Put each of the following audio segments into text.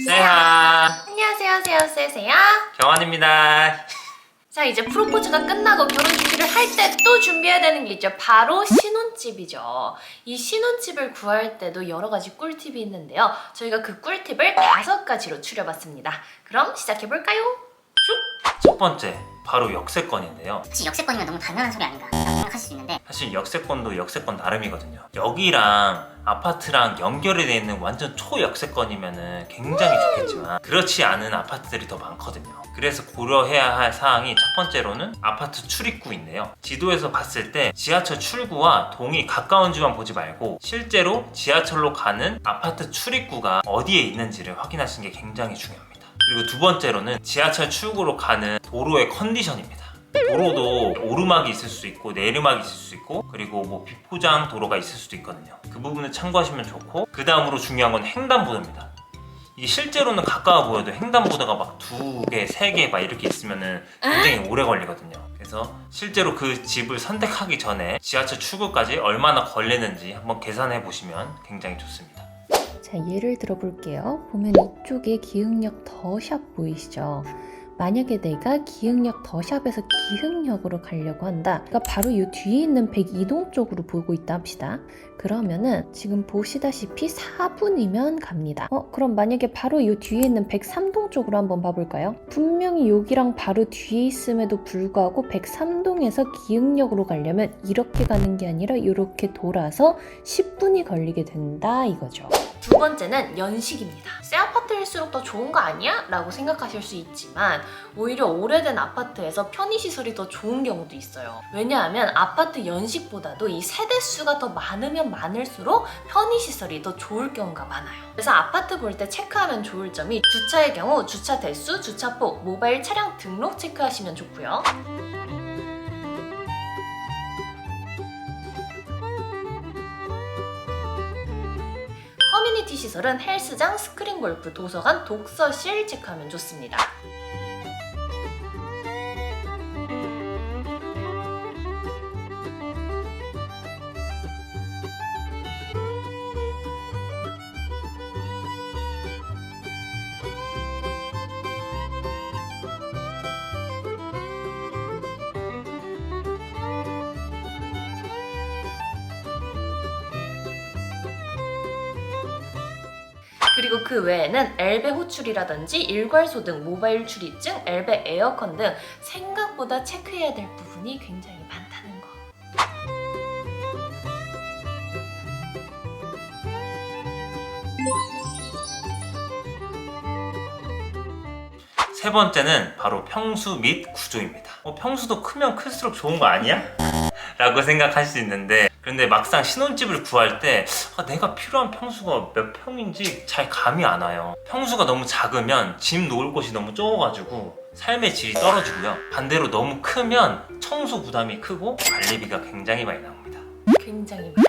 세하 안녕하세요, 세세야. 경환입니다. 자, 이제 프로포즈가 끝나고 결혼 준비를 할 때 또 준비해야 되는 게 있죠. 바로 신혼집이죠. 이 신혼집을 구할 때도 여러 가지 꿀팁이 있는데요. 저희가 그 꿀팁을 5가지로 추려봤습니다. 그럼 시작해볼까요? 첫 번째, 바로 역세권인데요. 혹시 역세권이면 너무 당연한 소리 아닌가 라고 생각하실 수 있는데, 사실 역세권도 역세권 나름이거든요. 여기랑 아파트랑 연결이 돼 있는 완전 초역세권이면 굉장히 좋겠지만 그렇지 않은 아파트들이 더 많거든요. 그래서 고려해야 할 사항이 첫 번째로는 아파트 출입구인데요. 지도에서 봤을 때 지하철 출구와 동이 가까운지만 보지 말고 실제로 지하철로 가는 아파트 출입구가 어디에 있는지를 확인하시는 게 굉장히 중요합니다. 그리고 두 번째로는 지하철 출구로 가는 도로의 컨디션입니다. 도로도 오르막이 있을 수 있고 내리막이 있을 수 있고 그리고 뭐 비포장 도로가 있을 수도 있거든요. 그 부분을 참고하시면 좋고, 그 다음으로 중요한 건 횡단보도입니다. 이게 실제로는 가까워 보여도 횡단보도가 막 2개, 3개 막 이렇게 있으면 굉장히 오래 걸리거든요. 그래서 실제로 그 집을 선택하기 전에 지하철 출구까지 얼마나 걸리는지 한번 계산해 보시면 굉장히 좋습니다. 자, 예를 들어 볼게요. 보면 이쪽에 기흥역 더샵 보이시죠? 만약에 내가 기흥역 더샵에서 기흥역으로 가려고 한다. 그러니까 바로 이 뒤에 있는 102동 쪽으로 보고 있다 합시다. 그러면은 지금 보시다시피 4분이면 갑니다. 그럼 만약에 바로 이 뒤에 있는 103동 쪽으로 한번 봐볼까요? 분명히 여기랑 바로 뒤에 있음에도 불구하고 103동에서 기흥역으로 가려면 이렇게 가는 게 아니라 이렇게 돌아서 10분이 걸리게 된다 이거죠. 두 번째는 연식입니다. 새 아파트일수록 더 좋은 거 아니야? 라고 생각하실 수 있지만 오히려 오래된 아파트에서 편의시설이 더 좋은 경우도 있어요. 왜냐하면 아파트 연식보다도 이 세대수가 더 많으면 많을수록 편의시설이 더 좋을 경우가 많아요. 그래서 아파트 볼 때 체크하면 좋을 점이 주차의 경우 주차 대수, 주차폭, 모바일 차량 등록 체크하시면 좋고요. 커뮤니티 시설은 헬스장, 스크린 골프, 도서관, 독서실 체크하면 좋습니다. 그리고 그 외에는 엘베 호출이라든지 일괄소 등 모바일 출입증, 엘베 에어컨 등 생각보다 체크해야 될 부분이 굉장히 많다는 거. 세 번째는 바로 평수 및 구조입니다. 평수도 크면 클수록 좋은 거 아니야? 라고 생각할 수 있는데, 그런데 막상 신혼집을 구할 때 내가 필요한 평수가 몇 평인지 잘 감이 안 와요. 평수가 너무 작으면 짐 놓을 곳이 너무 적어가지고 삶의 질이 떨어지고요. 반대로 너무 크면 청소 부담이 크고 관리비가 굉장히 많이 나옵니다. 굉장히 많이.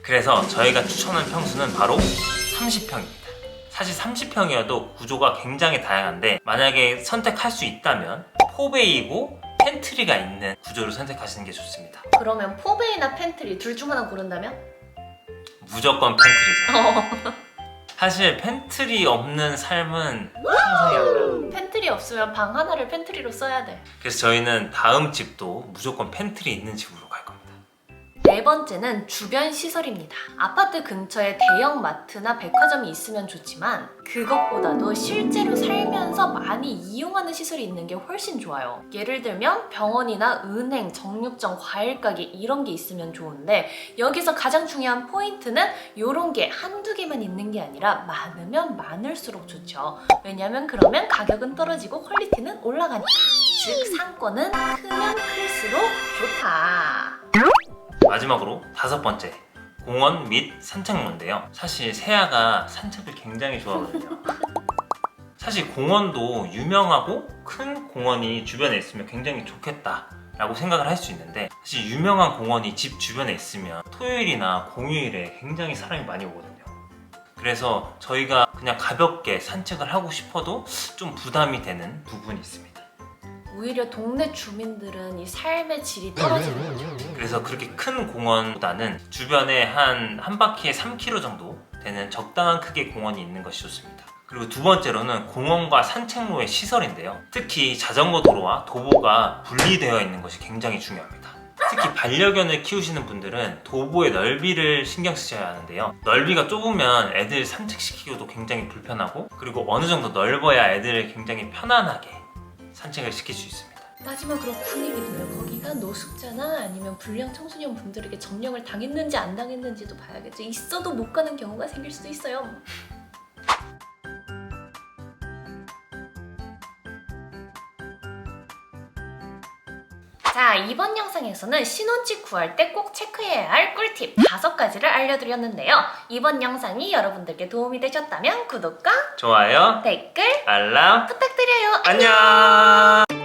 그래서 저희가 추천한 평수는 바로 30평입니다. 사실 30평이어도 구조가 굉장히 다양한데, 만약에 선택할 수 있다면 포베이고 팬트리가 있는 구조를 선택하시는 게 좋습니다. 그러면 포베이나 팬트리 둘 중 하나 고른다면? 무조건 팬트리죠. 사실 팬트리 없는 삶은 상상이 안 가요. 팬트리 없으면 방 하나를 팬트리로 써야 돼. 그래서 저희는 다음 집도 무조건 팬트리 있는 집으로 갈 겁니다. 네 번째는 주변 시설입니다. 아파트 근처에 대형 마트나 백화점이 있으면 좋지만 그것보다도 실제로 살면서 많이 이용하는 시설이 있는 게 훨씬 좋아요. 예를 들면 병원이나 은행, 정육점, 과일가게 이런 게 있으면 좋은데, 여기서 가장 중요한 포인트는 이런 게 한두 개만 있는 게 아니라 많으면 많을수록 좋죠. 왜냐면 그러면 가격은 떨어지고 퀄리티는 올라가니까. 즉 상권은 크면 클수록 좋다. 마지막으로 5번째, 공원 및 산책로인데요. 사실 세아가 산책을 굉장히 좋아하거든요. 사실 공원도 유명하고 큰 공원이 주변에 있으면 굉장히 좋겠다 라고 생각을 할 수 있는데, 사실 유명한 공원이 집 주변에 있으면 토요일이나 공휴일에 굉장히 사람이 많이 오거든요. 그래서 저희가 그냥 가볍게 산책을 하고 싶어도 좀 부담이 되는 부분이 있습니다. 오히려 동네 주민들은 이 삶의 질이 떨어지는 거죠. 그래서 그렇게 큰 공원보다는 주변에 한 바퀴에 3km 정도 되는 적당한 크기의 공원이 있는 것이 좋습니다. 그리고 두 번째로는 공원과 산책로의 시설인데요. 특히 자전거 도로와 도보가 분리되어 있는 것이 굉장히 중요합니다. 특히 반려견을 키우시는 분들은 도보의 넓이를 신경 쓰셔야 하는데요. 넓이가 좁으면 애들 산책시키기도 굉장히 불편하고, 그리고 어느 정도 넓어야 애들을 굉장히 편안하게 산책을 시킬 수 있습니다. 마지막으로 궁금이 들어요. 거기가 노숙자나 아니면 불량 청소년 분들에게 점령을 당했는지 안 당했는지도 봐야겠죠. 있어도 못 가는 경우가 생길 수도 있어요. 자, 이번 영상에서는 신혼집 구할 때 꼭 체크해야 할 꿀팁 5가지를 알려드렸는데요. 이번 영상이 여러분들께 도움이 되셨다면 구독과 좋아요, 댓글 알람 부탁드려요. 안녕!